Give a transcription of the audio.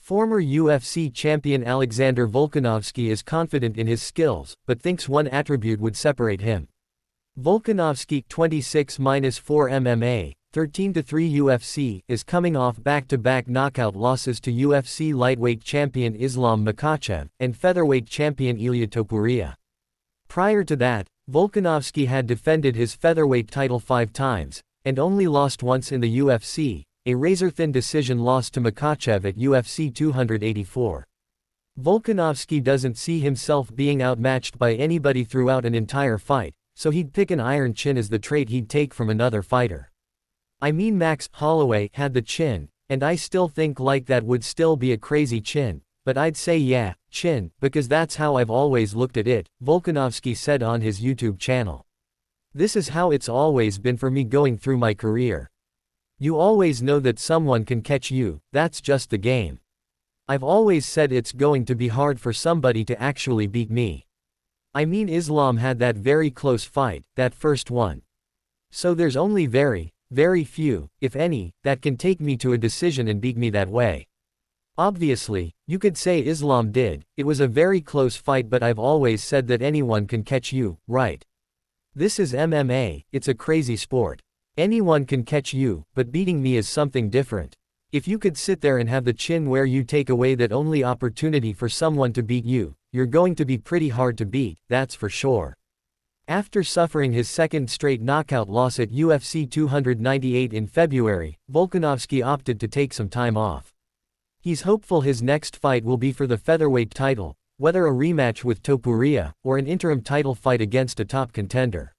Former UFC champion Alexander Volkanovski is confident in his skills, but thinks one attribute would separate him. Volkanovski, 26-4 MMA, 13-3 UFC, is coming off back-to-back knockout losses to UFC lightweight champion Islam Makhachev and featherweight champion Ilia Topuria. Prior to that, Volkanovski had defended his featherweight title 5 times, and only lost once in the UFC, a razor-thin decision loss to Makhachev at UFC 284. Volkanovski doesn't see himself being outmatched by anybody throughout an entire fight, so he'd pick an iron chin as the trait he'd take from another fighter. I mean, Max Holloway had the chin, and I still think like that would still be a crazy chin, but I'd say yeah, chin, because that's how I've always looked at it, Volkanovski said on his YouTube channel. This is how it's always been for me going through my career. You always know that someone can catch you, that's just the game. I've always said it's going to be hard for somebody to actually beat me. I mean, Islam had that very close fight, that first one. So there's only very few, if any, that can take me to a decision and beat me that way. Obviously, you could say Islam did, it was a very close fight, but I've always said that anyone can catch you, right? This is MMA, it's a crazy sport. Anyone can catch you, but beating me is something different. If you could sit there and have the chin where you take away that only opportunity for someone to beat you, you're going to be pretty hard to beat, that's for sure. After suffering his second straight knockout loss at UFC 298 in February, Volkanovski opted to take some time off. He's hopeful his next fight will be for the featherweight title, whether a rematch with Topuria, or an interim title fight against a top contender.